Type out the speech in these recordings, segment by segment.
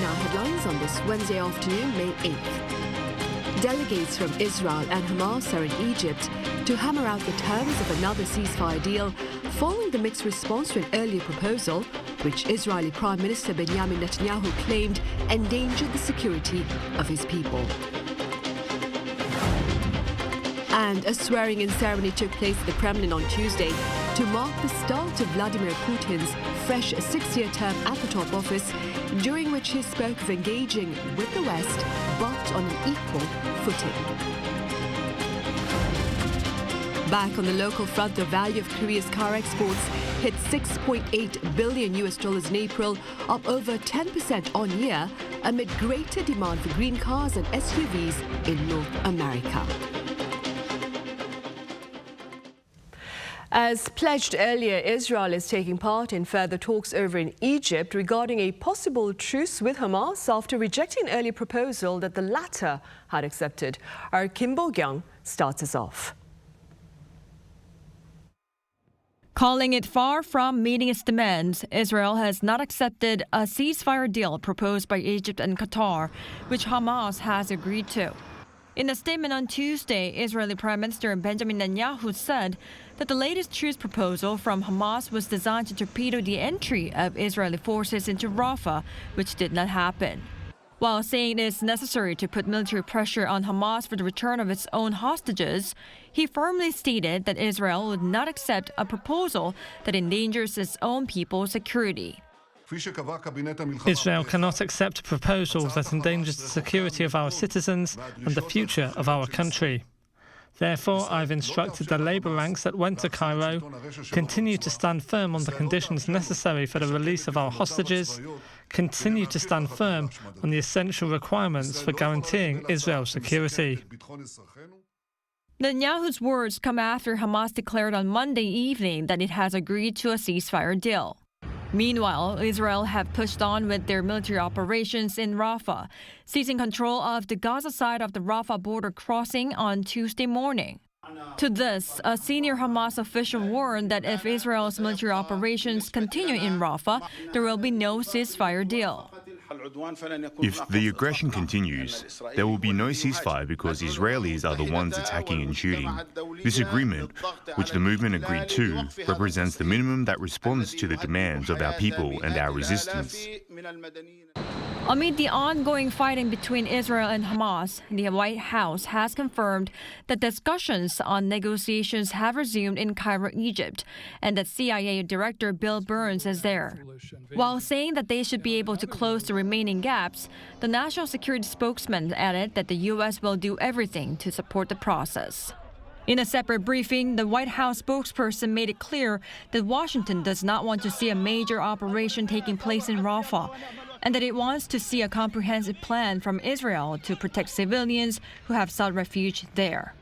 our headlines on this Wednesday afternoon, May 8th. Delegates from Israel and Hamas are in Egypt to hammer out the terms of another ceasefire deal following the mixed response to an earlier proposal, which Israeli Prime Minister Benjamin Netanyahu claimed endangered the security of his people. And a swearing-in ceremony took place at the Kremlin on Tuesday to mark the start of Vladimir Putin's fresh 6-year term at the top office, during which he spoke of engaging with the West, but on an equal footing. Back on the local front, the value of Korea's car exports hit $6.8 billion in April, up over 10% on year, amid greater demand for green cars and SUVs in North America. As pledged earlier, Israel is taking part in further talks over in Egypt regarding a possible truce with Hamas after rejecting an earlier proposal that the latter had accepted. Our Kim Bo-kyung starts us off. Calling it far from meeting its demands, Israel has not accepted a ceasefire deal proposed by Egypt and Qatar, which Hamas has agreed to. In a statement on Tuesday, Israeli Prime Minister Benjamin Netanyahu said that the latest truce proposal from Hamas was designed to torpedo the entry of Israeli forces into Rafah, which did not happen. While saying it is necessary to put military pressure on Hamas for the return of its own hostages, he firmly stated that Israel would not accept a proposal that endangers its own people's security. Israel cannot accept a proposal that endangers the security of our citizens and the future of our country. Therefore, I've instructed the labour ranks that went to Cairo continue to stand firm on the conditions necessary for the release of our hostages, continue to stand firm on the essential requirements for guaranteeing Israel's security. Netanyahu's words come after Hamas declared on Monday evening that it has agreed to a ceasefire deal. Meanwhile, Israel have pushed on with their military operations in Rafah, seizing control of the Gaza side of the Rafah border crossing on Tuesday morning. To this, a senior Hamas official warned that if Israel's military operations continue in Rafah, there will be no ceasefire deal. If the aggression continues, there will be no ceasefire because Israelis are the ones attacking and shooting. This agreement, which the movement agreed to, represents the minimum that responds to the demands of our people and our resistance. Amid the ongoing fighting between Israel and Hamas, the White House has confirmed that discussions on negotiations have resumed in Cairo, Egypt, and that CIA Director Bill Burns is there. While saying that they should be able to close the remaining gaps, the national security spokesman added that the U.S. will do everything to support the process. In a separate briefing, the White House spokesperson made it clear that Washington does not want to see a major operation taking place in Rafah, and that it wants to see a comprehensive plan from Israel to protect civilians who have sought refuge there.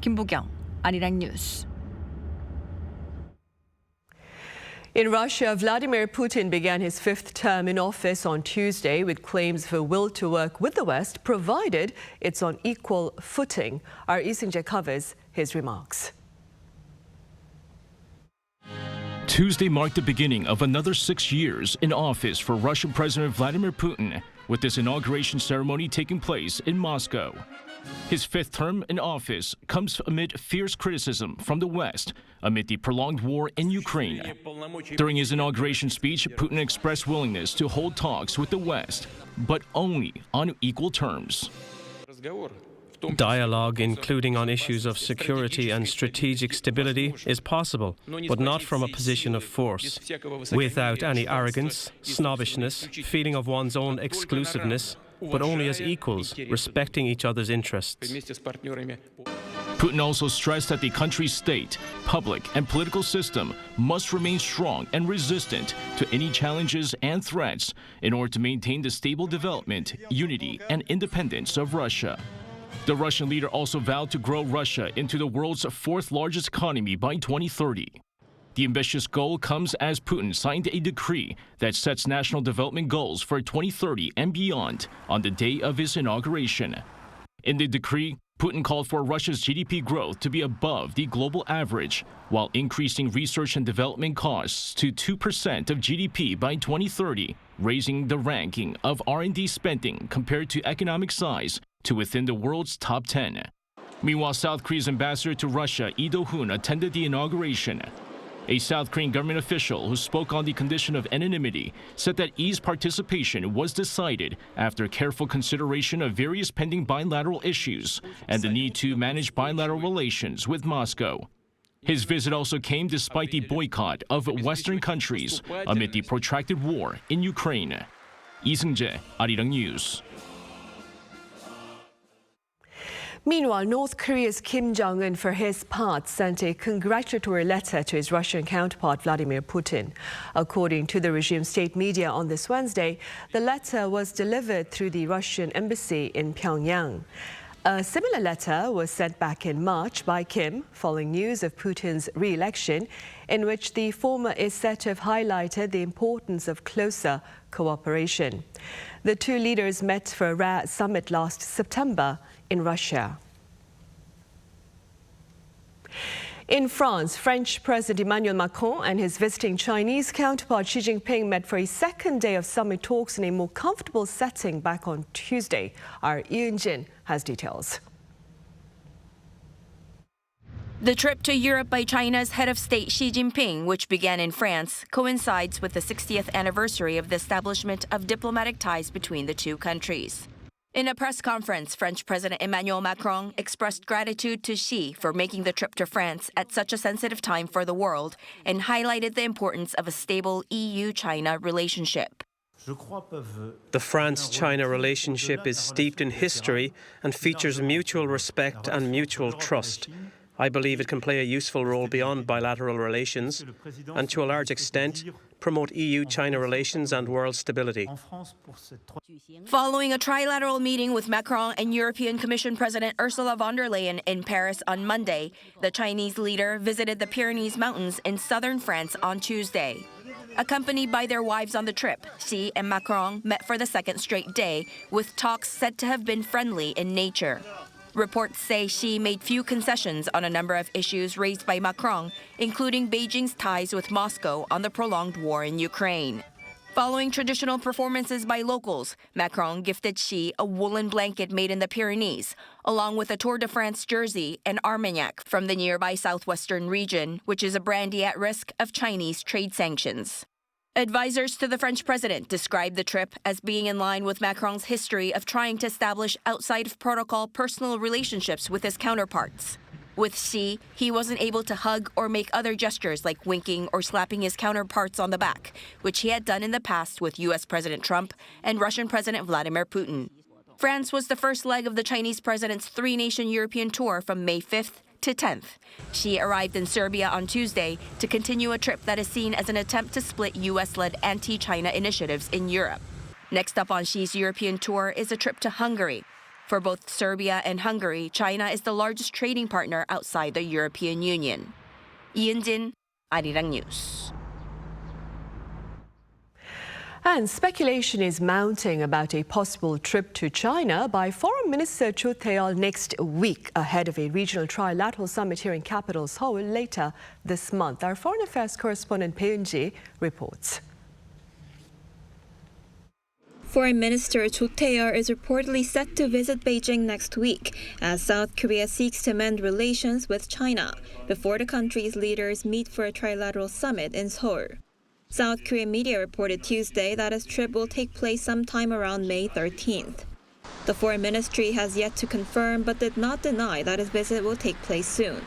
Kim Bo-kyung, Arirang News. In Russia, Vladimir Putin began his 5th term in office on Tuesday with claims of a will to work with the West, provided it's on equal footing. Our Lee Seung-jae covers his remarks. Tuesday marked the beginning of another 6 years in office for Russian President Vladimir Putin, with this inauguration ceremony taking place in Moscow. His 5th term in office comes amid fierce criticism from the West amid the prolonged war in Ukraine. During his inauguration speech, Putin expressed willingness to hold talks with the West, but only on equal terms. Dialogue, including on issues of security and strategic stability, is possible, but not from a position of force. Without any arrogance, snobbishness, feeling of one's own exclusiveness, but only as equals, respecting each other's interests. Putin also stressed that the country's state, public, and political system must remain strong and resistant to any challenges and threats in order to maintain the stable development, unity, and independence of Russia. The Russian leader also vowed to grow Russia into the world's 4th largest economy by 2030. The ambitious goal comes as Putin signed a decree that sets national development goals for 2030 and beyond on the day of his inauguration. In the decree, Putin called for Russia's GDP growth to be above the global average, while increasing research and development costs to 2% of GDP by 2030, raising the ranking of R&D spending compared to economic size to within the world's top 10. Meanwhile, South Korea's ambassador to Russia, Lee Do-hoon, attended the inauguration. A South Korean government official who spoke on the condition of anonymity said that Lee's participation was decided after careful consideration of various pending bilateral issues and the need to manage bilateral relations with Moscow. His visit also came despite the boycott of Western countries amid the protracted war in Ukraine. Lee Seung-jae, Arirang News. Meanwhile, North Korea's Kim Jong-un, for his part, sent a congratulatory letter to his Russian counterpart Vladimir Putin. According to the regime state media on this Wednesday, the letter was delivered through the Russian embassy in Pyongyang. A similar letter was sent back in March by Kim following news of Putin's re-election, in which the former is said to have highlighted the importance of closer cooperation. The two leaders met for a rare summit last September in Russia. In France, French President Emmanuel Macron and his visiting Chinese counterpart Xi Jinping met for a second day of summit talks in a more comfortable setting back on Tuesday. Our Yun-jin has details. The trip to Europe by China's head of state Xi Jinping, which began in France, coincides with the 60th anniversary of the establishment of diplomatic ties between the two countries. In a press conference, French President Emmanuel Macron expressed gratitude to Xi for making the trip to France at such a sensitive time for the world and highlighted the importance of a stable EU-China relationship. The France-China relationship is steeped in history and features mutual respect and mutual trust. I believe it can play a useful role beyond bilateral relations and, to a large extent, promote EU-China relations and world stability. Following a trilateral meeting with Macron and European Commission President Ursula von der Leyen in Paris on Monday, the Chinese leader visited the Pyrenees Mountains in southern France on Tuesday. Accompanied by their wives on the trip, Xi and Macron met for the second straight day, with talks said to have been friendly in nature. Reports say Xi made few concessions on a number of issues raised by Macron, including Beijing's ties with Moscow on the prolonged war in Ukraine. Following traditional performances by locals, Macron gifted Xi a woolen blanket made in the Pyrenees, along with a Tour de France jersey and Armagnac from the nearby southwestern region, which is a brandy at risk of Chinese trade sanctions. Advisors to the French president described the trip as being in line with Macron's history of trying to establish outside-of-protocol personal relationships with his counterparts. With Xi, he wasn't able to hug or make other gestures like winking or slapping his counterparts on the back, which he had done in the past with U.S. President Trump and Russian President Vladimir Putin. France was the first leg of the Chinese president's three-nation European tour from May 5th to 10th. Xi arrived in Serbia on Tuesday to continue a trip that is seen as an attempt to split U.S.-led anti-China initiatives in Europe. Next up on Xi's European tour is a trip to Hungary. For both Serbia and Hungary, China is the largest trading partner outside the European Union. Yun-jin, Arirang News. And speculation is mounting about a possible trip to China by Foreign Minister Cho Tae-yul next week ahead of a regional trilateral summit here in capital Seoul later this month. Our Foreign Affairs correspondent Bae Eun-ji reports. Foreign Minister Cho Tae-yul is reportedly set to visit Beijing next week as South Korea seeks to mend relations with China before the country's leaders meet for a trilateral summit in Seoul. South Korean media reported Tuesday that his trip will take place sometime around May 13th. The Foreign Ministry has yet to confirm but did not deny that his visit will take place soon.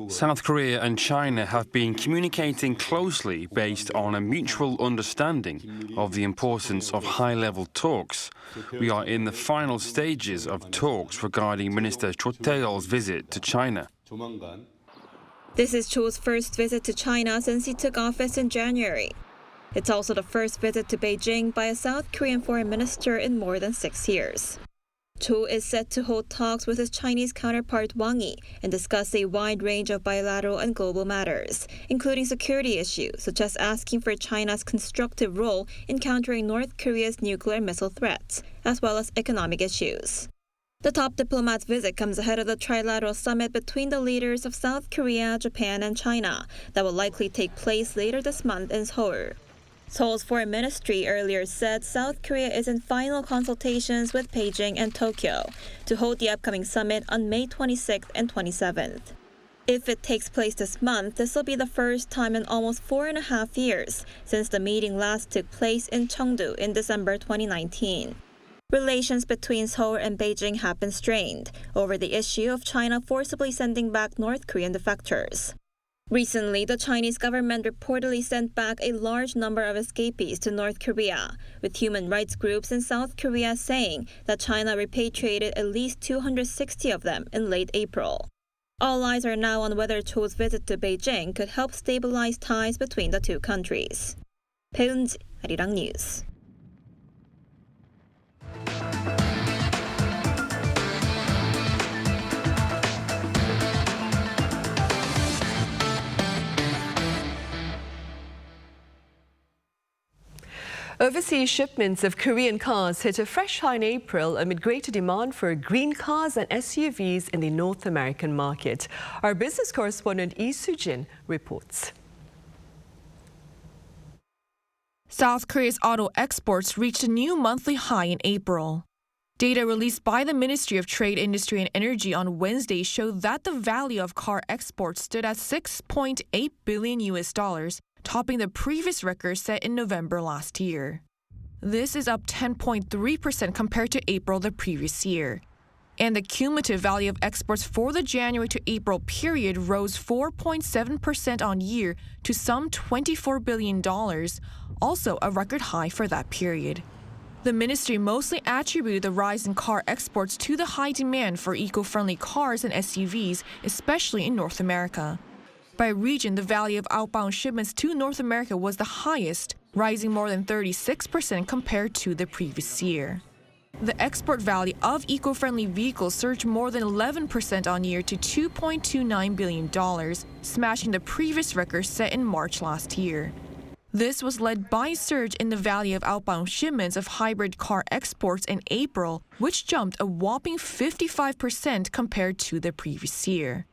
South Korea and China have been communicating closely based on a mutual understanding of the importance of high-level talks. We are in the final stages of talks regarding Minister Cho Tae-yul's visit to China. This is Cho's first visit to China since he took office in January. It's also the first visit to Beijing by a South Korean foreign minister in more than 6 years. Cho is set to hold talks with his Chinese counterpart Wang Yi and discuss a wide range of bilateral and global matters, including security issues such as asking for China's constructive role in countering North Korea's nuclear missile threats, as well as economic issues. The top diplomat's visit comes ahead of the trilateral summit between the leaders of South Korea, Japan, and China that will likely take place later this month in Seoul. Seoul's foreign ministry earlier said South Korea is in final consultations with Beijing and Tokyo to hold the upcoming summit on May 26th and 27th. If it takes place this month, this will be the first time in almost 4.5 years since the meeting last took place in Cheongdu in December 2019. Relations between Seoul and Beijing have been strained over the issue of China forcibly sending back North Korean defectors. Recently, the Chinese government reportedly sent back a large number of escapees to North Korea, with human rights groups in South Korea saying that China repatriated at least 260 of them in late April. All eyes are now on whether Cho's visit to Beijing could help stabilize ties between the two countries. 배은지, Arirang News. Overseas shipments of Korean cars hit a fresh high in April amid greater demand for green cars and SUVs in the North American market. Our business correspondent Lee Soo-jin reports. South Korea's auto exports reached a new monthly high in April. Data released by the Ministry of Trade, Industry and Energy on Wednesday showed that the value of car exports stood at $6.8 billion, topping the previous record set in November last year. This is up 10.3% compared to April the previous year. And the cumulative value of exports for the January to April period rose 4.7% on year to some $24 billion, also a record high for that period. The ministry mostly attributed the rise in car exports to the high demand for eco-friendly cars and SUVs, especially in North America. By region, the value of outbound shipments to North America was the highest, rising more than 36% compared to the previous year. The export value of eco-friendly vehicles surged more than 11% on year to $2.29 billion, smashing the previous record set in March last year. This was led by a surge in the value of outbound shipments of hybrid car exports in April, which jumped a whopping 55% compared to the previous year.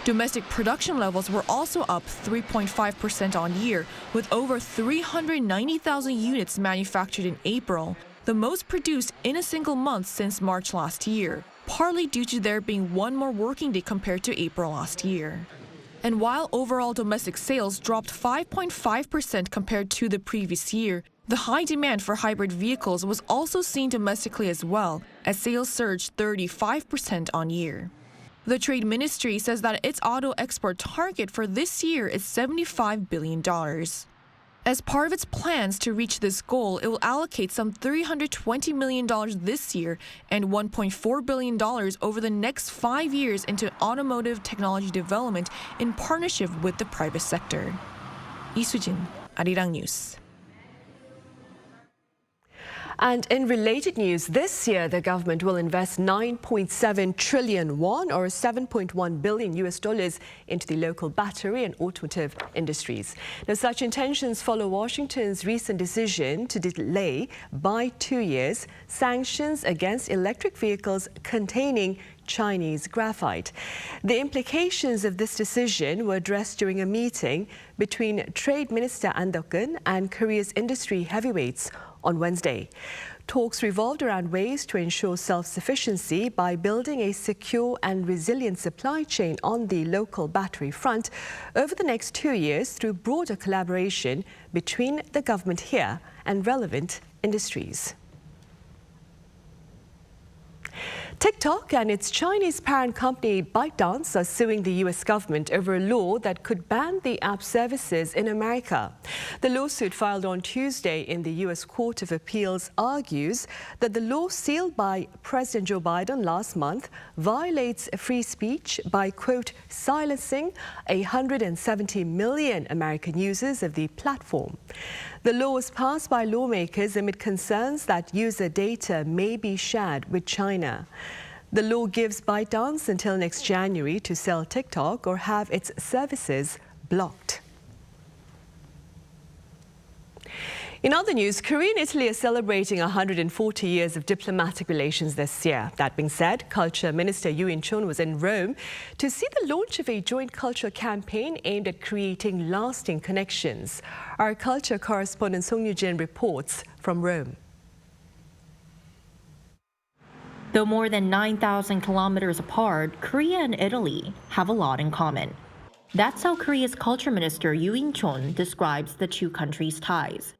Domestic production levels were also up 3.5% on year, with over 390,000 units manufactured in April, the most produced in a single month since March last year, partly due to there being one more working day compared to April last year. And while overall domestic sales dropped 5.5% compared to the previous year, the high demand for hybrid vehicles was also seen domestically as well, as sales surged 35% on year. The Trade Ministry says that its auto export target for this year is $75 billion. As part of its plans to reach this goal, it will allocate some $320 million this year and $1.4 billion over the next 5 years into automotive technology development in partnership with the private sector. Lee Soo-jin, Arirang News. And in related news, this year the government will invest 9.7 trillion won or $7.1 billion into the local battery and automotive industries. Now, such intentions follow Washington's recent decision to delay by 2 years sanctions against electric vehicles containing Chinese graphite. The implications of this decision were addressed during a meeting between Trade Minister An Deok-eun and Korea's industry heavyweights on Wednesday. Talks revolved around ways to ensure self-sufficiency by building a secure and resilient supply chain on the local battery front over the next 2 years through broader collaboration between the government here and relevant industries. Tik Tok and its Chinese parent company ByteDance are suing the U.S. government over a law that could ban the app's services in America. The lawsuit filed on Tuesday in the U.S. Court of Appeals argues that the law sealed by President Joe Biden last month violates free speech by, quote, silencing 170 million American users of the platform. The law was passed by lawmakers amid concerns that user data may be shared with China. The law gives ByteDance until next January to sell TikTok or have its services blocked. In other news, Korea and Italy are celebrating 140 years of diplomatic relations this year. That being said, Culture Minister Yoo In-chun was in Rome to see the launch of a joint cultural campaign aimed at creating lasting connections. Our culture correspondent Song Yu-jin reports from Rome. Though more than 9,000 kilometers apart, Korea and Italy have a lot in common. That's how Korea's Culture Minister Yoo In-chun describes the two countries' ties.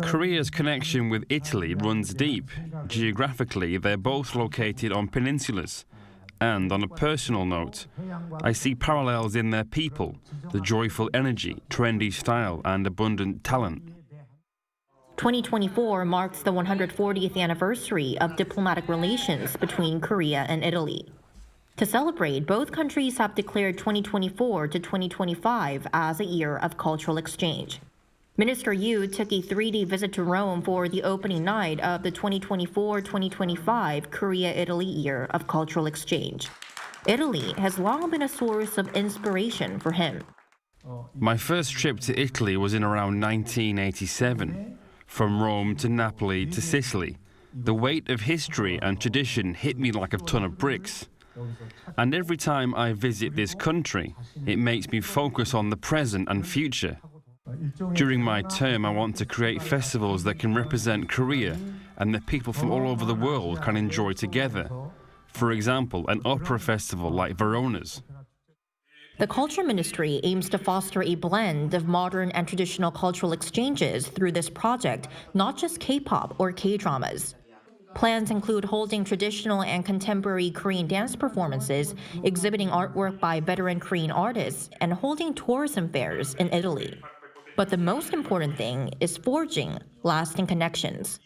Korea's connection with Italy runs deep. Geographically, they're both located on peninsulas. And on a personal note, I see parallels in their people, the joyful energy, trendy style, and abundant talent. 2024 marks the 140th anniversary of diplomatic relations between Korea and Italy. To celebrate, both countries have declared 2024 to 2025 as a year of cultural exchange. Minister Yoo took a 3-day visit to Rome for the opening night of the 2024-2025 Korea-Italy Year of Cultural Exchange. Italy has long been a source of inspiration for him. My first trip to Italy was in around 1987. From Rome to Napoli to Sicily, the weight of history and tradition hit me like a ton of bricks. And every time I visit this country, it makes me focus on the present and future. During my term, I want to create festivals that can represent Korea and that people from all over the world can enjoy together. For example, an opera festival like Verona's. The Culture Ministry aims to foster a blend of modern and traditional cultural exchanges through this project, not just K-pop or K-dramas. Plans include holding traditional and contemporary Korean dance performances, exhibiting artwork by veteran Korean artists, and holding tourism fairs in Italy. But the most important thing is forging lasting connections.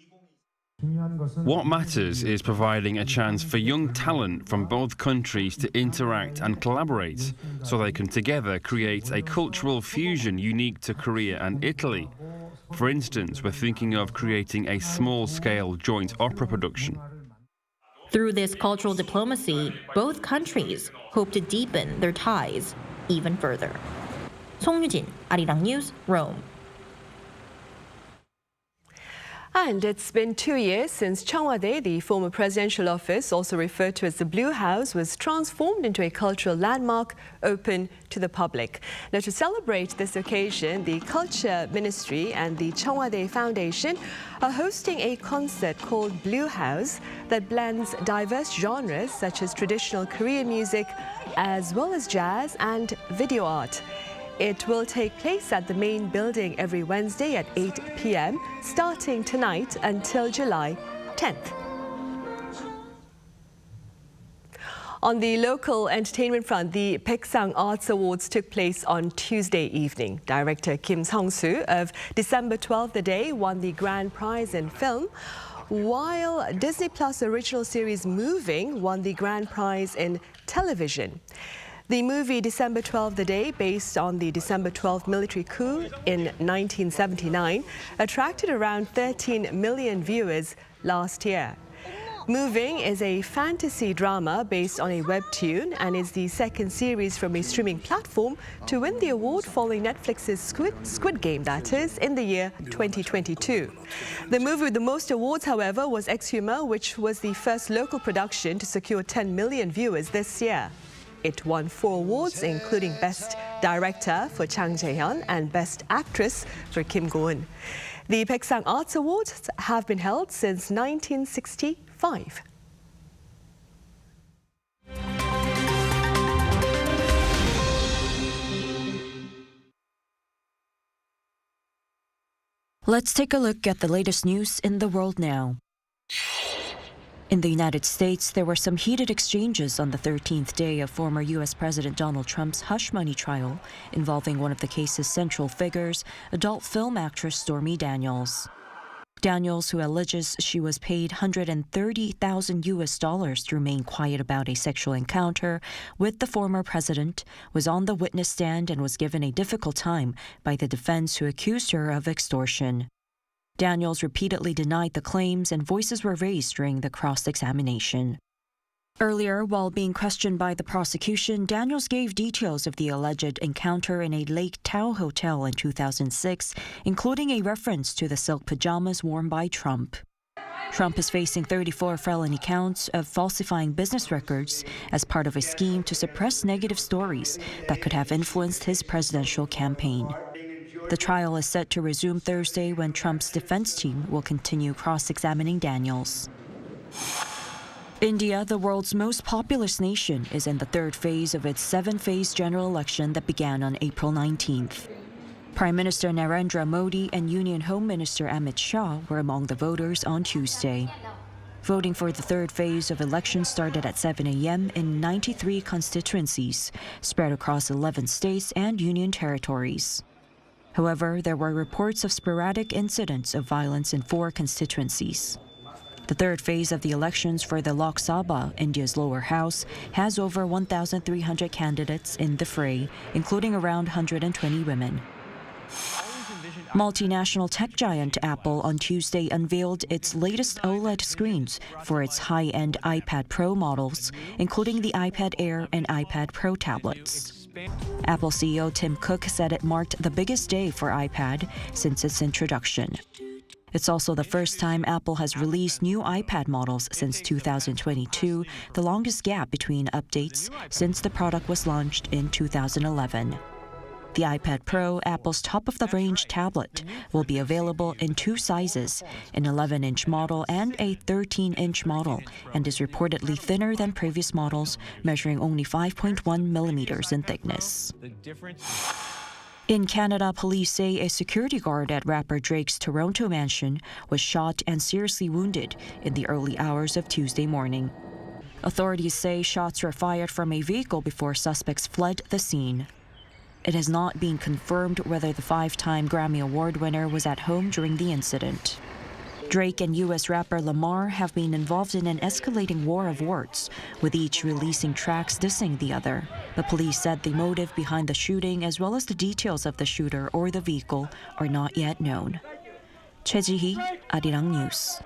What matters is providing a chance for young talent from both countries to interact and collaborate, so they can together create a cultural fusion unique to Korea and Italy. For instance, we're thinking of creating a small-scale joint opera production. Through this cultural diplomacy, both countries hope to deepen their ties even further. Song Yu-jin, Arirang News, Rome. And it's been 2 years since Cheong Wa Dae, the former presidential office, also referred to as the Bluhaus, was transformed into a cultural landmark open to the public. Now, to celebrate this occasion, the Culture Ministry and the Cheong Wa Dae Foundation are hosting a concert called Bluhaus that blends diverse genres such as traditional Korean music as well as jazz and video art. It will take place at the main building every Wednesday at 8 p.m. starting tonight until July 10th. On the local entertainment front, the Baeksang Arts Awards took place on Tuesday evening. Director Kim Jong-un of December 12 The Day won the grand prize in film, while Disney Plus original series Moving won the grand prize in television. The movie December 12 The Day, based on the December 12 military coup in 1979, attracted around 13 million viewers last year. Moving is a fantasy drama based on a webtoon and is the second series from a streaming platform to win the award following Netflix's Squid Game, that is, in the year 2022. The movie with the most awards, however, was Exhumer, which was the first local production to secure 10 million viewers this year. It won 4 awards, including Best Director for Chang Jae-hyun and Best Actress for Kim Jong-un. The Baeksang Arts Awards have been held since 1965. Let's take a look at the latest news in the world now. In the United States, there were some heated exchanges on the 13th day of former U.S. President Donald Trump's hush money trial involving one of the case's central figures, adult film actress Stormy Daniels. Daniels, who alleges she was paid $130,000 US to remain quiet about a sexual encounter with the former president, was on the witness stand and was given a difficult time by the defense, who accused her of extortion. Daniels repeatedly denied the claims, and voices were raised during the cross-examination. Earlier, while being questioned by the prosecution, Daniels gave details of the alleged encounter in a Lake Tahoe hotel in 2006, including a reference to the silk pajamas worn by Trump. Trump is facing 34 felony counts of falsifying business records as part of a scheme to suppress negative stories that could have influenced his presidential campaign. The trial is set to resume Thursday when Trump's defense team will continue cross-examining Daniels. India, the world's most populous nation, is in the third phase of its seven-phase general election that began on April 19th. Prime Minister Narendra Modi and Union Home Minister Amit Shah were among the voters on Tuesday. Voting for the third phase of elections started at 7 a.m. in 93 constituencies, spread across 11 states and union territories. However, there were reports of sporadic incidents of violence in 4 constituencies. The third phase of the elections for the Lok Sabha, India's lower house, has over 1,300 candidates in the fray, including around 120 women. Multinational tech giant Apple on Tuesday unveiled its latest OLED screens for its high-end iPad Pro models, including the iPad Air and iPad Pro tablets. Apple CEO Tim Cook said it marked the biggest day for iPad since its introduction. It's also the first time Apple has released new iPad models since 2022, the longest gap between updates since the product was launched in 2011. The iPad Pro, Apple's top-of-the-range tablet, will be available in 2 sizes, an 11-inch model and a 13-inch model, and is reportedly thinner than previous models, measuring only 5.1 millimeters in thickness. In Canada, police say a security guard at rapper Drake's Toronto mansion was shot and seriously wounded in the early hours of Tuesday morning. Authorities say shots were fired from a vehicle before suspects fled the scene. It has not been confirmed whether the 5-time Grammy Award winner was at home during the incident. Drake and U.S. rapper Lamar have been involved in an escalating war of words, with each releasing tracks dissing the other. But police said the motive behind the shooting, as well as the details of the shooter or the vehicle, are not yet known. Choi Ji-hee, Arirang News.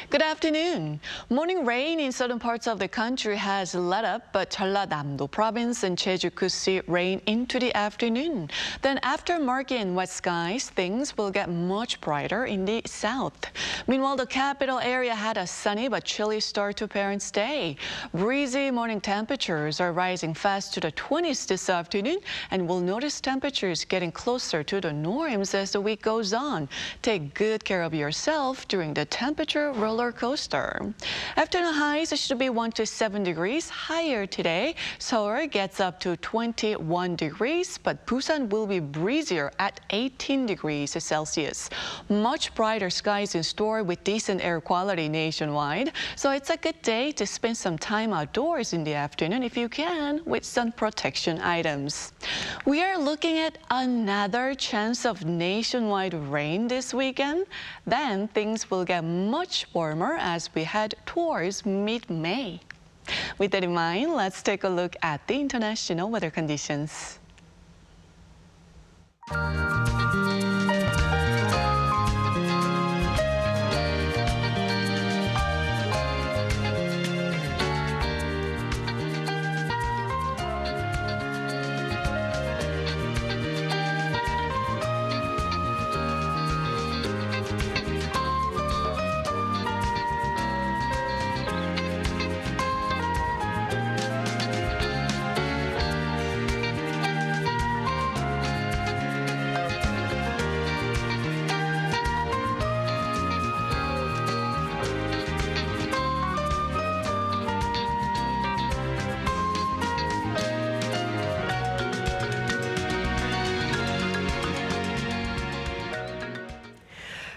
Good afternoon. Morning rain in southern parts of the country has let up, but Jeollanam-do province and Jeju could see rain into the afternoon. Then after murky and wet skies, things will get much brighter in the south. Meanwhile, the capital area had a sunny but chilly start to Parents' Day. Breezy morning temperatures are rising fast to the 20s this afternoon, and we'll notice temperatures getting closer to the norms as the week goes on. Take good care of yourself during the temperature roller coaster. Afternoon highs should be 1 to 7 degrees higher today. Seoul gets up to 21 degrees, but Busan will be breezier at 18 degrees Celsius. Much brighter skies in store with decent air quality nationwide. So it's a good day to spend some time outdoors in the afternoon if you can with sun protection items. We are looking at another chance of nationwide rain this weekend. Then things will get much warmer as we head towards mid-May. With that in mind, let's take a look at the international weather conditions.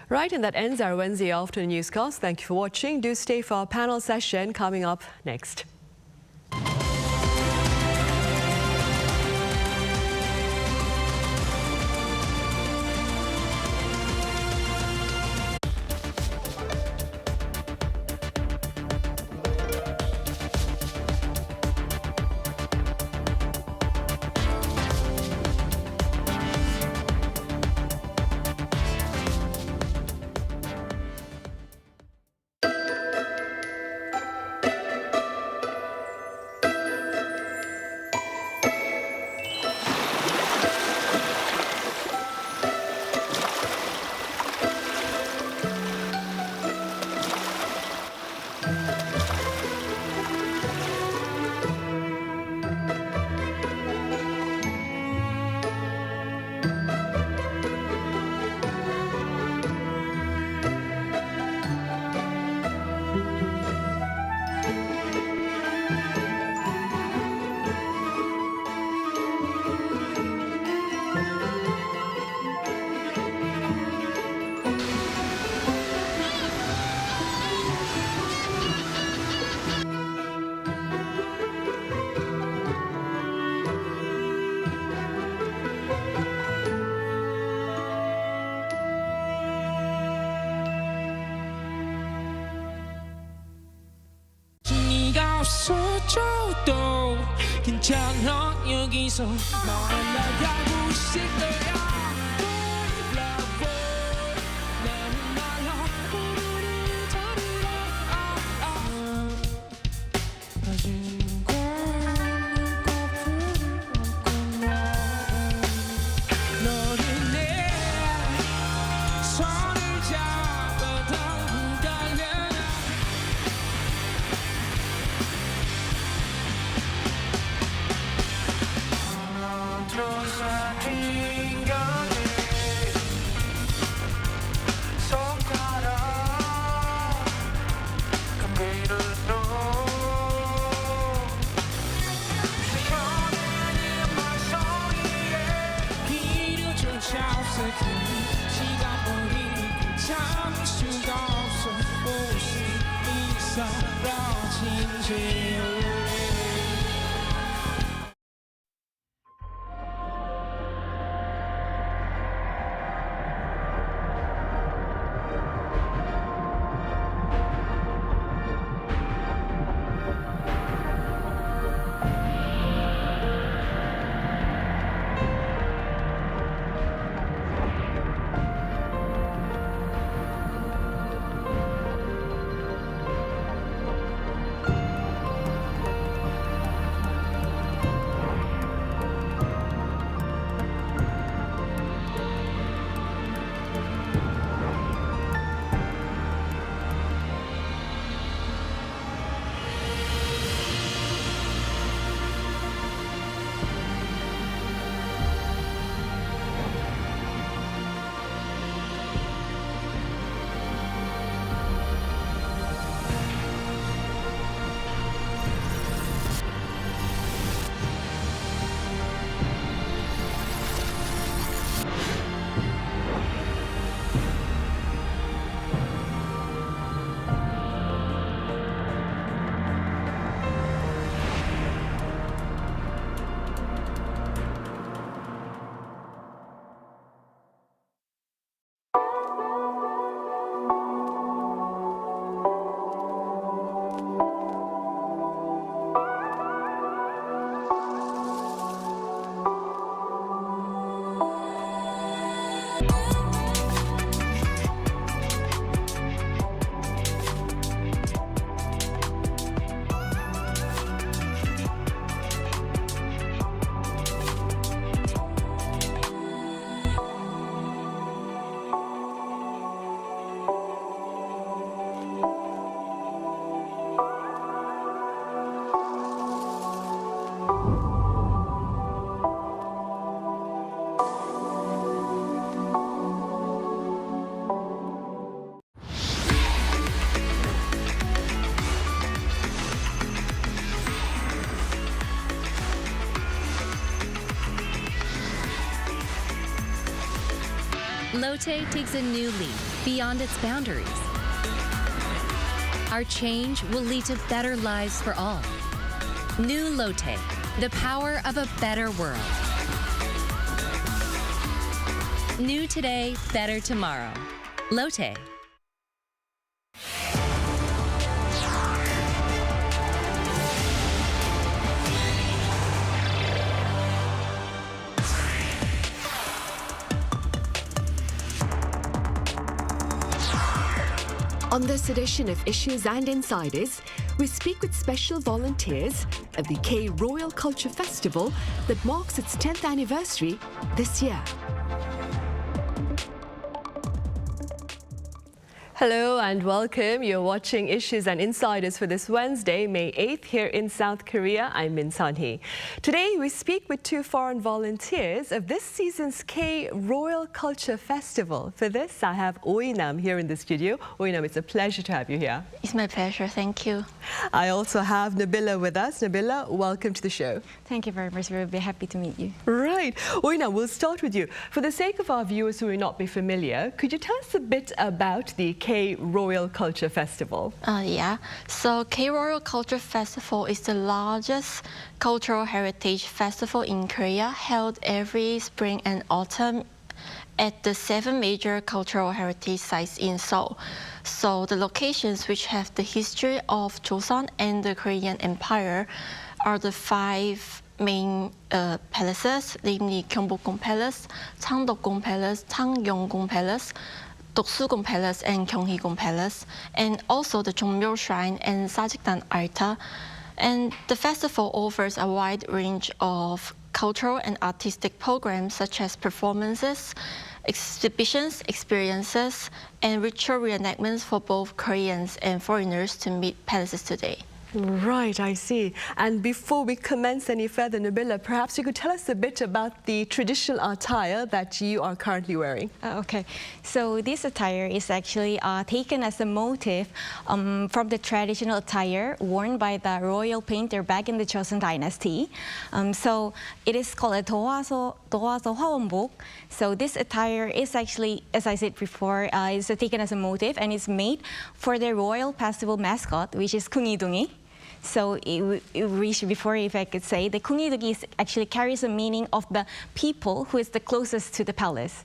Right, and that ends our Wednesday afternoon newscast. Thank you for watching. Do stay for our panel session coming up next. 없어져도 괜찮아 여기서 말하고 싶을 거야. Lotte takes a new leap beyond its boundaries. Our change will lead to better lives for all. New Lotte, the power of a better world. New today, better tomorrow. Lotte. On this edition of Issues and Insiders, we speak with special volunteers at the K Royal Culture Festival that marks its 10th anniversary this year. Hello and welcome. You're watching Issues and Insiders for this Wednesday, May 8th, here in South Korea. I'm Min Sun-hee. Today, we speak with two foreign volunteers of this season's K Royal Culture Festival. For this, I have Oinam here in the studio. Oinam, it's a pleasure to have you here. It's my pleasure. Thank you. I also have Nabila with us. Nabila, welcome to the show. Thank you very much. We'll be happy to meet you. Right. Oinam, we'll start with you. For the sake of our viewers who may not be familiar, could you tell us a bit about the K Royal Culture Festival? Yeah. So K Royal Culture Festival is the largest cultural heritage festival in Korea, held every spring and autumn at the 7 major cultural heritage sites in Seoul. So the locations which have the history of Joseon and the Korean Empire are the 5 main palaces, namely Gyeongbokgung Palace, Changdeokgung Palace, Changgyeonggung Palace, Doksugung Palace, and Gyeonghigong Palace, and also the Jongmyo Shrine and Sajikdan Altar. And the festival offers a wide range of cultural and artistic programs such as performances, exhibitions, experiences, and ritual reenactments for both Koreans and foreigners to meet palaces today. Right, I see. And before we commence any further, Nabila, perhaps you could tell us a bit about the traditional attire that you are currently wearing. Okay, so this attire is actually taken as a motif from the traditional attire worn by the royal painter back in the Joseon dynasty. So it is called a 도화서 화원복. So this attire is actually, as I said before, is taken as a motif and is made for the royal festival mascot, which is Kungi. So before, if I could say, the Kungi actually carries a meaning of the people who is the closest to the palace.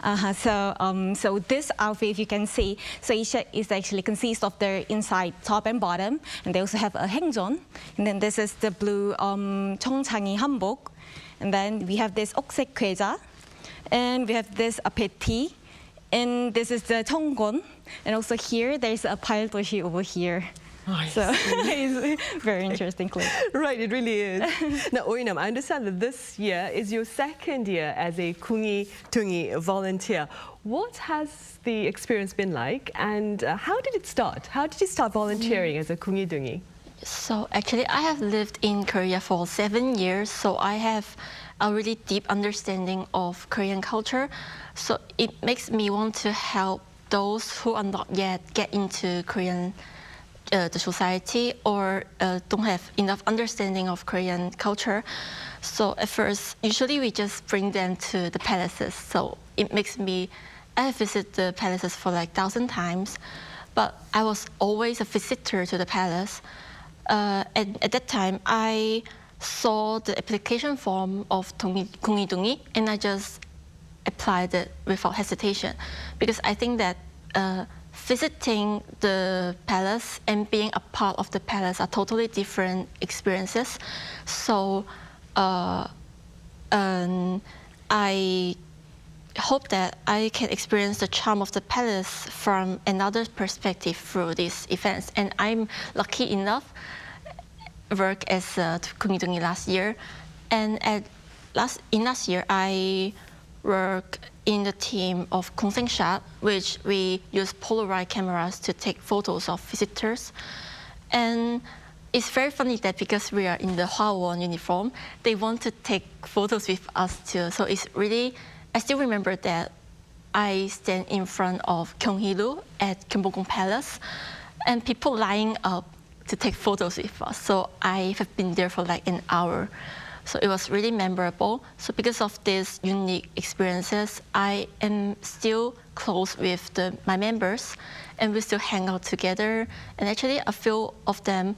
So this outfit, if you can see, so it actually consists of the inside, top and bottom, and they also have a 행전, and then this is the blue 청창이 한복, and then we have this ok색 괴자, and we have this apeti, and this is the Jongun, and also here there's a 팔도시 over here. So it's very interesting clip. Right, it really is. Now, Oinam, I understand that this year is your 2nd year as a Kungi Tungi volunteer. What has the experience been like, and how did it start? How did you start volunteering as a Kungi Tungi? So actually, I have lived in Korea for 7 years, so I have a really deep understanding of Korean culture. So it makes me want to help those who are not yet get into Korean the society or don't have enough understanding of Korean culture. So at first, usually we just bring them to the palaces. So it makes me, I have visited the palaces for like 1,000 times, but I was always a visitor to the palace. And at that time, I saw the application form of Kungi Tungi, and I just applied it without hesitation, because I think that visiting the palace and being a part of the palace are totally different experiences. So I hope that I can experience the charm of the palace from another perspective through these events. And I'm lucky enough work as Kungi Tungi last year. And last year, I work in the team of concessions, which we use Polaroid cameras to take photos of visitors. And it's very funny that because we are in the Hwawon uniform, they want to take photos with us too. So it's really, I still remember that I stand in front of Gyeonghil at Gyeongbokgung Palace, and people lining up to take photos with us. So I have been there for like an hour. So it was really memorable. So because of these unique experiences, I am still close with my members, and we still hang out together. And actually, a few of them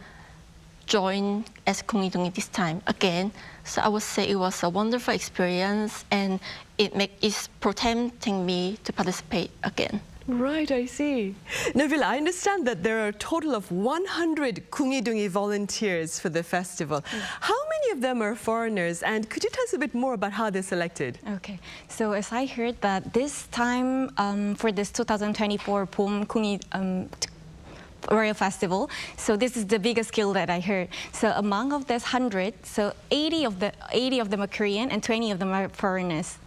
joined as Kungi Tungi this time again. So I would say it was a wonderful experience, and it's protecting me to participate again. Right, I see. Nabila, I understand that there are a total of 100 Kungi Tungi volunteers for the festival. How many of them are foreigners, and could you tell us a bit more about how they're selected? Okay, so as I heard that this time for this 2024 Pom Kungi Royal Festival, so this is the biggest skill that I heard. So among of this 100, so 80 of them are Korean and 20 of them are foreigners.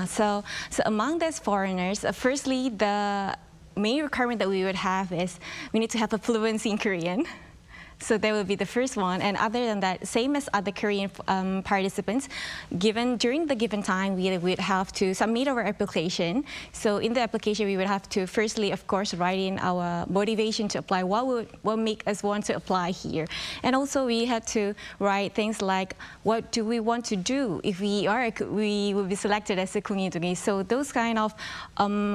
So among these foreigners, firstly, the main requirement that we would have is we need to have a fluency in Korean. So that would be the first one. And other than that, same as other Korean participants, during the given time, we would have to submit our application. So in the application, we would have to firstly, of course, write in our motivation to apply. What would make us want to apply here? And also we had to write things like, what do we want to do if we will be selected as a Kungi Tungi? So those kind of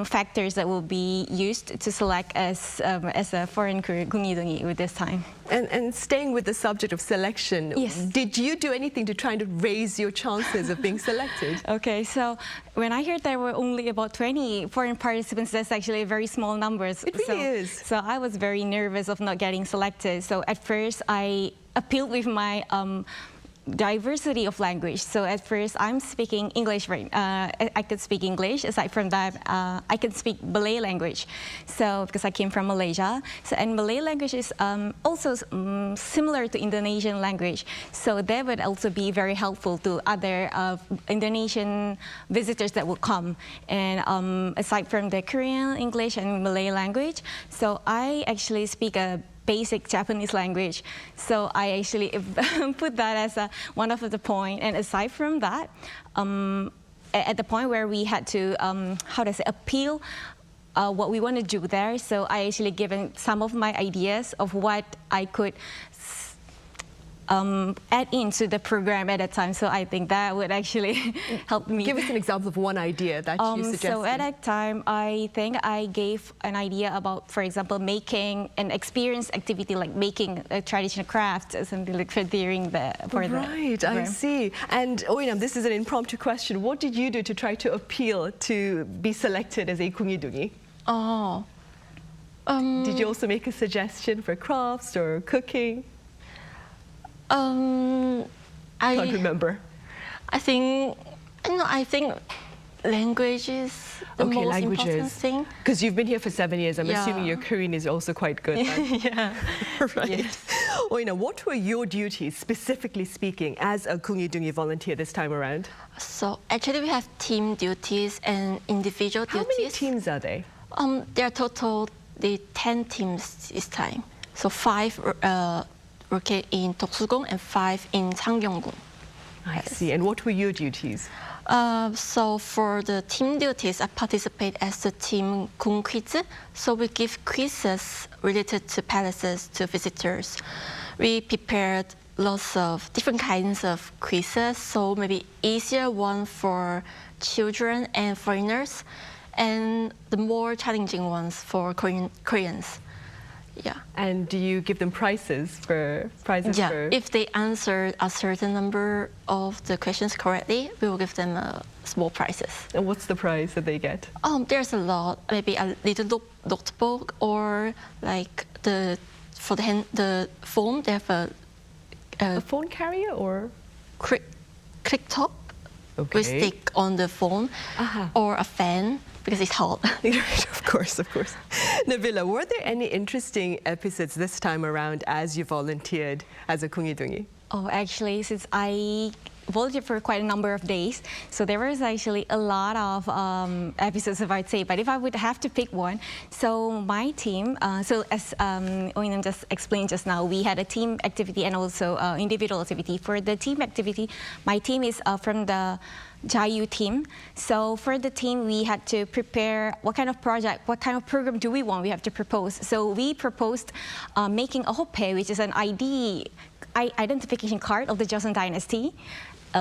factors that will be used to select as a foreign Kungi Tungi with this time. And And staying with the subject of selection, yes. Did you do anything to try to raise your chances of being selected? Okay, so when I heard there were only about 20 foreign participants, that's actually a very small numbers. It really is. So I was very nervous of not getting selected. So at first I appealed with my diversity of language. So at first I'm speaking English, right? I could speak English. Aside from that, I can speak Malay language. So because I came from Malaysia, so and Malay language is also similar to Indonesian language. So that would also be very helpful to other Indonesian visitors that will come. And aside from the Korean, English, and Malay language, so I actually speak a basic Japanese language. So I actually put that as one of the point. And aside from that, at the point where we had to, appeal what we want to do there. So I actually given some of my ideas of what I could add into the program at that time. So I think that would actually help me. Give us an example of one idea that you suggested. So at that time, I think I gave an idea about, for example, making an experience activity like making a traditional craft or something like during the program. Right, I see. And Oinam, this is an impromptu question. What did you do to try to appeal to be selected as a Kungi Dungi? Oh. Did you also make a suggestion for crafts or cooking? I can't remember. I think language is the most important thing. Because you've been here for 7 years, I'm assuming your Korean is also quite good. Yeah. Right. Yes. Oina, what were your duties, specifically speaking, as a Kungi Dungi volunteer this time around? So actually we have team duties and individual duties. How many teams are they? There are total 10 teams this time. So 5 working in Deoksugung and 5 in Sangyeonggung. I see. And what were your duties? So for the team duties, I participate as the team Kun quiz. So we give quizzes related to palaces to visitors. We prepared lots of different kinds of quizzes, so maybe easier one for children and foreigners, and the more challenging ones for Koreans. Yeah. And do you give them prizes for? Yeah. If they answer a certain number of the questions correctly, we will give them small prizes. And what's the prize that they get? There's a lot. Maybe a little notebook, or like the phone. They have a phone carrier or click top. Okay. We stick on the phone, or a fan. Because it's hot. Of course, of course. Nabila, were there any interesting episodes this time around as you volunteered as a Kungi Dungi? Oh, actually, since I volunteered for quite a number of days, so there was actually a lot of episodes, if I'd say. But if I would have to pick one, so my team, so as Oinam just explained just now, we had a team activity and also individual activity. For the team activity, my team is from the Jayu team. So for the team, we had to prepare what kind of project, what kind of program do we want, we have to propose. So we proposed making a hoppe, which is an identification card of the Joseon dynasty,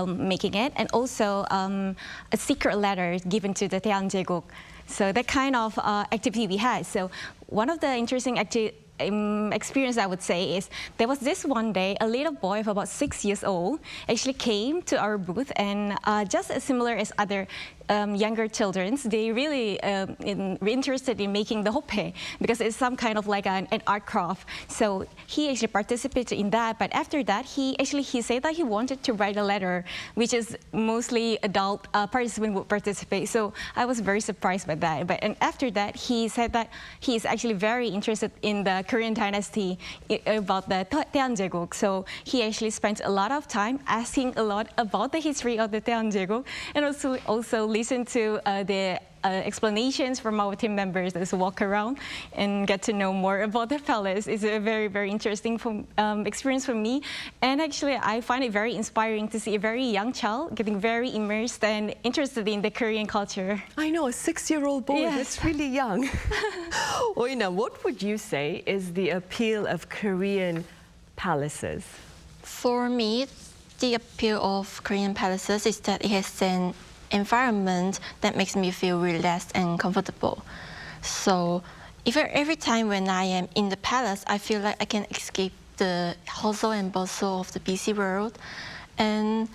making it, and also a secret letter given to the Taeanjeok. So that kind of activity we had. So one of the interesting experience I would say is there was this one day a little boy of about 6 years old actually came to our booth, and just as similar as other younger children, they really interested in making the hoppe because it's some kind of like an art craft. So he actually participated in that, but after that he said that he wanted to write a letter, which is mostly adult participants would participate. So I was very surprised by that. And after that he said that he is actually very interested in the Korean dynasty, about the Taeanjeok. So he actually spent a lot of time asking a lot about the history of the Taeanjeok, and also listen to the explanations from our team members as we walk around and get to know more about the palace. It's a very, very interesting experience for me. And actually, I find it very inspiring to see a very young child getting very immersed and interested in the Korean culture. I know, a 6-year-old boy, yes. That's really young. Oina, what would you say is the appeal of Korean palaces? For me, the appeal of Korean palaces is that it has an environment that makes me feel relaxed and comfortable. So every time when I am in the palace, I feel like I can escape the hustle and bustle of the busy world, and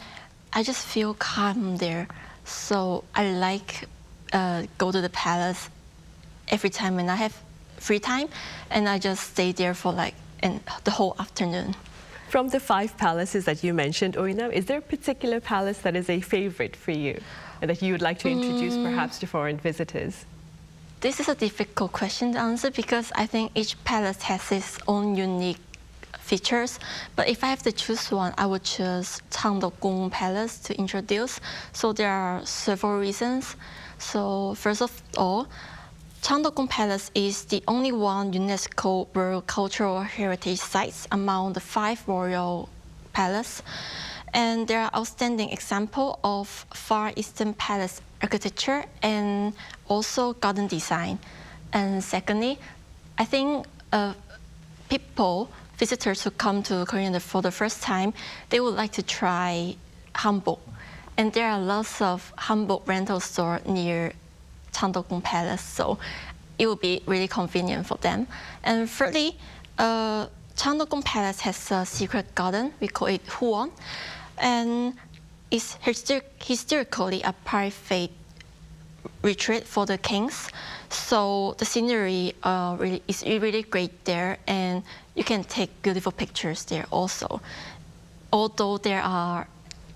I just feel calm there. So I like go to the palace every time when I have free time, and I just stay there for the whole afternoon. From the 5 palaces that you mentioned, Oina, is there a particular palace that is a favorite for you and that you would like to introduce perhaps to foreign visitors? This is a difficult question to answer because I think each palace has its own unique features. But if I have to choose one, I would choose Cheong Palace to introduce. So there are several reasons. So first of all, Cheong Palace is the only one UNESCO World Cultural Heritage Sites among the 5 royal palaces. And there are outstanding examples of Far Eastern palace architecture and also garden design. And secondly, I think visitors who come to Korea for the first time, they would like to try hanbok. And there are lots of hanbok rental stores near Cheong Palace, so it will be really convenient for them. And thirdly, Cheong Palace has a secret garden, we call it Huon, and it's historically a private retreat for the kings. So the scenery is really great there, and you can take beautiful pictures there also. Although there are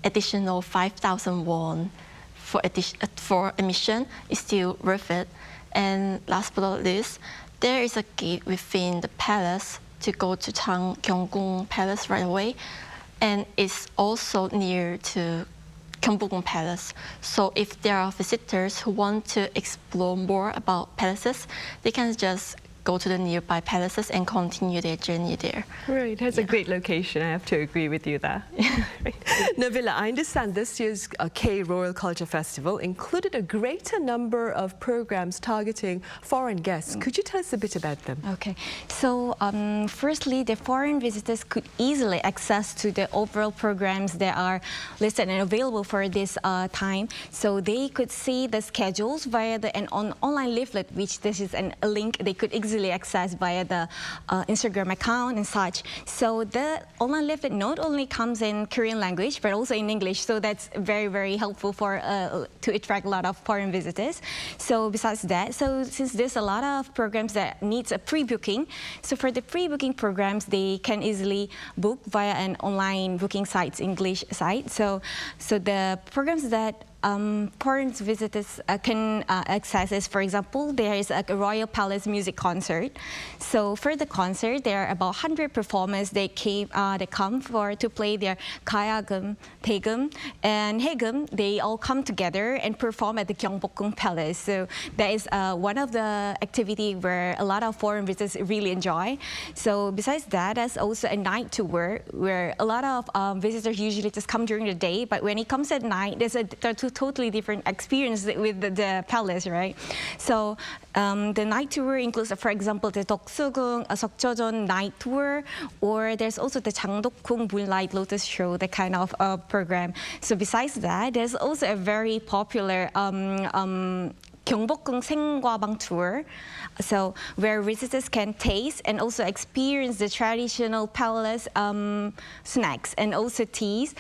additional 5,000 won for admission, it's still worth it. And last but not least, there is a gate within the palace to go to Jongun Palace right away, and it's also near to Gyeongbokgung Palace. So if there are visitors who want to explore more about palaces, they can just go to the nearby palaces and continue their journey there. Right, that's a great location. I have to agree with you there. Nabila, I understand this year's K Royal Culture Festival included a greater number of programs targeting foreign guests. Could you tell us a bit about them? Okay, so firstly, the foreign visitors could easily access to the overall programs that are listed and available for this time. So they could see the schedules via an online leaflet, which this is a link they could easily access via the Instagram account and such. So the online leaflet not only comes in Korean language, but also in English. So that's very, very helpful for to attract a lot of foreign visitors. So besides that, so since there's a lot of programs that needs a pre-booking, so for the pre-booking programs, they can easily book via an online booking site, English site. So the programs that foreign visitors can access is, for example, there is a Royal Palace music concert. So for the concert, there are about 100 performers. They come to play their Gayagum, Daegum, and Haegum. They all come together and perform at the Gyeongbokgung Palace. So that is one of the activity where a lot of foreign visitors really enjoy. So besides that, there's also a night tour where a lot of visitors usually just come during the day, but when it comes at night, there's a totally different experience with the palace, right? So the night tour includes, for example, the Doksugung, Seokjejeon night tour, or there's also the Jangdokgung Moonlight Lotus Show, that kind of program. So besides that, there's also a very popular Gyeongbokgung Saengwabang tour, so where visitors can taste and also experience the traditional palace snacks and also teas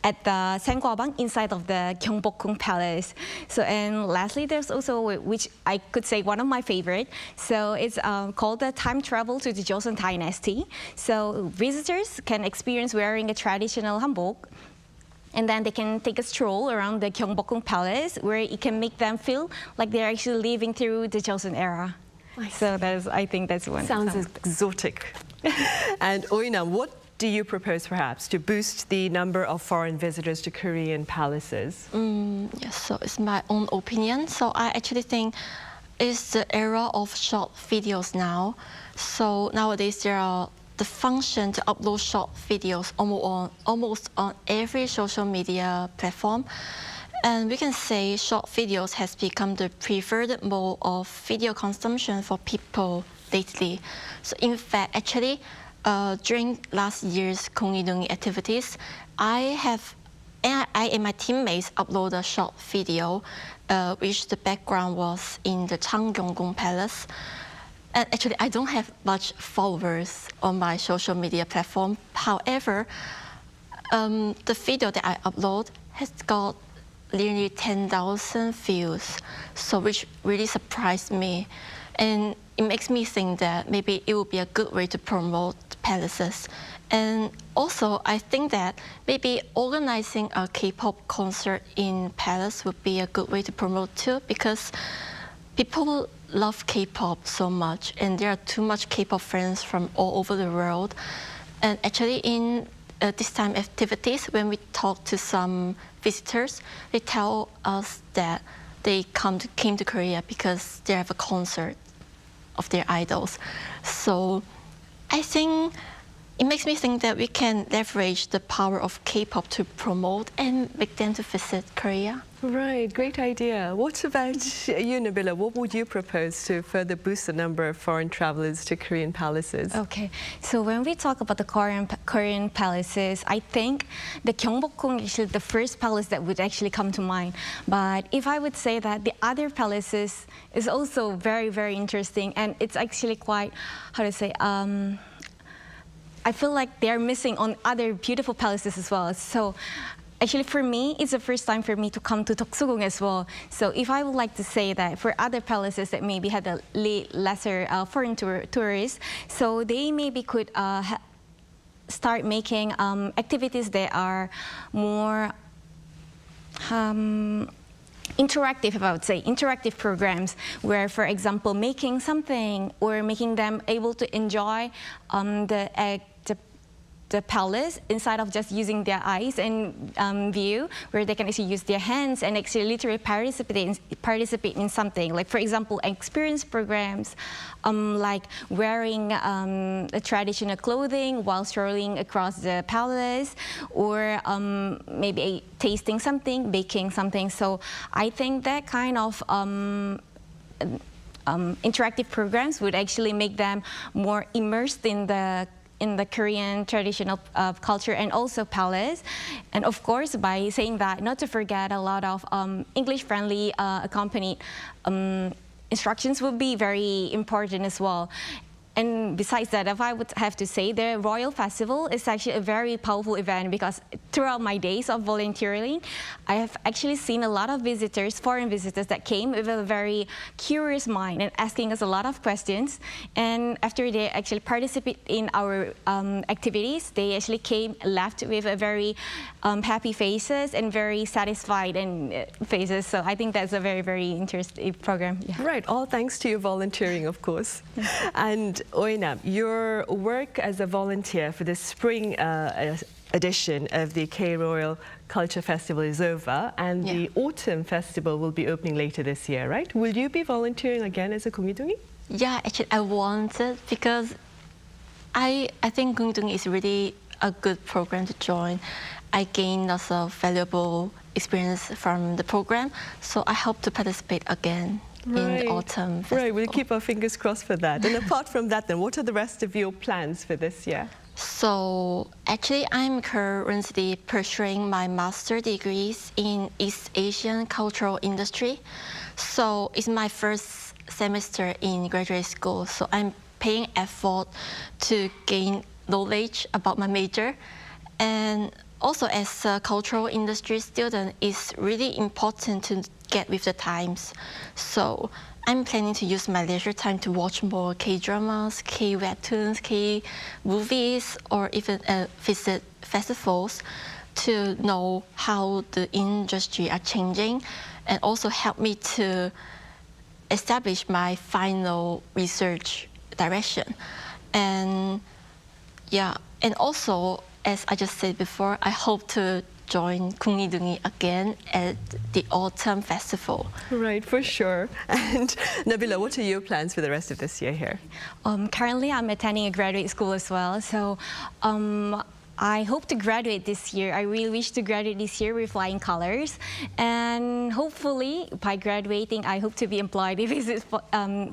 at the Saengwabang inside of the Gyeongbokgung Palace. So, and lastly, there's also, which I could say one of my favorite, so it's called the time travel to the Joseon Dynasty. So visitors can experience wearing a traditional hanbok, and then they can take a stroll around the Gyeongbokgung Palace, where it can make them feel like they're actually living through the Joseon era. So I think that's one. Sounds exotic. And Oina, what do you propose perhaps to boost the number of foreign visitors to Korean palaces? Yes, so it's my own opinion. So I actually think it's the era of short videos now. So nowadays there are the function to upload short videos almost on every social media platform. And we can say short videos has become the preferred mode of video consumption for people lately. So in fact, actually, during last year's Kungi activities, I and my teammates uploaded a short video, which the background was in the Gyeongbokgung Palace. And actually, I don't have much followers on my social media platform. However, the video that I upload has got nearly 10,000 views, so which really surprised me. And it makes me think that maybe it would be a good way to promote palaces. And also, I think that maybe organizing a K-pop concert in palace would be a good way to promote too, because people love K-pop so much, and there are too much K-pop fans from all over the world. And actually, in this time activities, when we talk to some visitors, they tell us that they came to Korea because they have a concert of their idols. So I think it makes me think that we can leverage the power of K-pop to promote and make them to visit Korea. Right, great idea. What about you, Nabila? What would you propose to further boost the number of foreign travelers to Korean palaces? Okay, so when we talk about the Korean palaces, I think the Gyeongbokgung is the first palace that would actually come to mind. But if I would say that the other palaces is also very, very interesting, and it's actually quite, how to say, I feel like they're missing on other beautiful palaces as well. So actually, for me, it's the first time for me to come to Doksugung as well. So if I would like to say that for other palaces that maybe had a lesser foreign tourists, so they maybe could start making activities that are more interactive, if I would say, interactive programs where, for example, making something or making them able to enjoy the palace inside of just using their eyes and view, where they can actually use their hands and actually literally participate in something. Like, for example, experience programs, like wearing the traditional clothing while strolling across the palace, or maybe tasting something, baking something. So I think that kind of interactive programs would actually make them more immersed in the Korean traditional culture and also palace. And of course, by saying that, not to forget a lot of English-friendly accompanied instructions would be very important as well. And besides that, if I would have to say, the Royal Festival is actually a very powerful event, because throughout my days of volunteering, I have actually seen a lot of visitors, foreign visitors, that came with a very curious mind and asking us a lot of questions. And after they actually participate in our activities, they actually left with a very happy faces and very satisfied faces. So I think that's a very, very interesting program. Yeah. Right, all thanks to your volunteering, of course. And Oinam, your work as a volunteer for the spring edition of the K-Royal Culture Festival is over, and the Autumn Festival will be opening later this year, right? Will you be volunteering again as a Kungi? Yeah, actually I wanted, because I think Kungi is really a good program to join. I gained lots of valuable experience from the program, so I hope to participate again. In the Autumn Festival. Right, we'll keep our fingers crossed for that. And apart from that, then, what are the rest of your plans for this year? So, actually, I'm currently pursuing my master's degrees in East Asian cultural industry. So, it's my first semester in graduate school. So, I'm paying effort to gain knowledge about my major. And also, as a cultural industry student, it's really important to get with the times. So I'm planning to use my leisure time to watch more K-dramas, K-webtoons, K-movies, or even visit festivals to know how the industry are changing, and also help me to establish my final research direction. And yeah, and also, as I just said before, I hope to join Kungi again at the Autumn Festival. Right, for sure. And Nabila, what are your plans for the rest of this year here? Currently, I'm attending a graduate school as well. So I hope to graduate this year. I really wish to graduate this year with flying colors. And hopefully, by graduating, I hope to be employed. If it's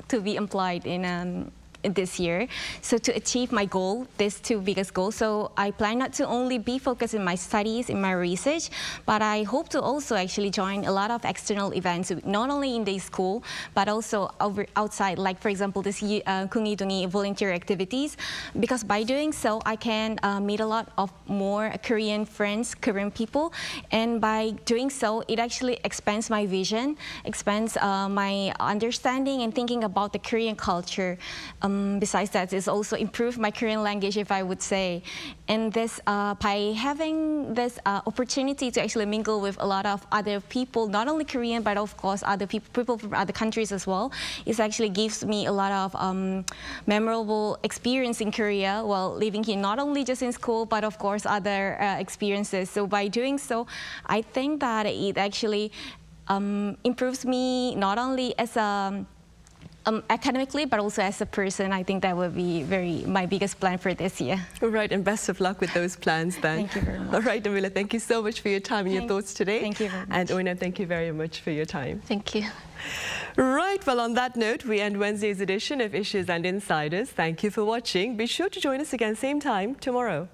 to be employed in this year. So to achieve my goal, these two biggest goals, so I plan not to only be focused in my studies, in my research, but I hope to also actually join a lot of external events, not only in the school, but also outside, like for example, this Kungi volunteer activities, because by doing so, I can meet a lot of more Korean friends, Korean people, and by doing so, it actually expands my vision, expands my understanding and thinking about the Korean culture. Besides that, it's also improved my Korean language, if I would say. And this, by having this opportunity to actually mingle with a lot of other people, not only Korean, but of course other people from other countries as well, it actually gives me a lot of memorable experience in Korea while living here, not only just in school, but of course other experiences. So by doing so, I think that it actually improves me not only as a academically, but also as a person. I think that would be my biggest plan for this year. All right, and best of luck with those plans then. Thank you very much. All right, Amila, thank you so much for your time and your thoughts today. Thank you very much. And Oina, thank you very much for your time. Thank you. Right, well, on that note, we end Wednesday's edition of Issues and Insiders. Thank you for watching. Be sure to join us again same time tomorrow.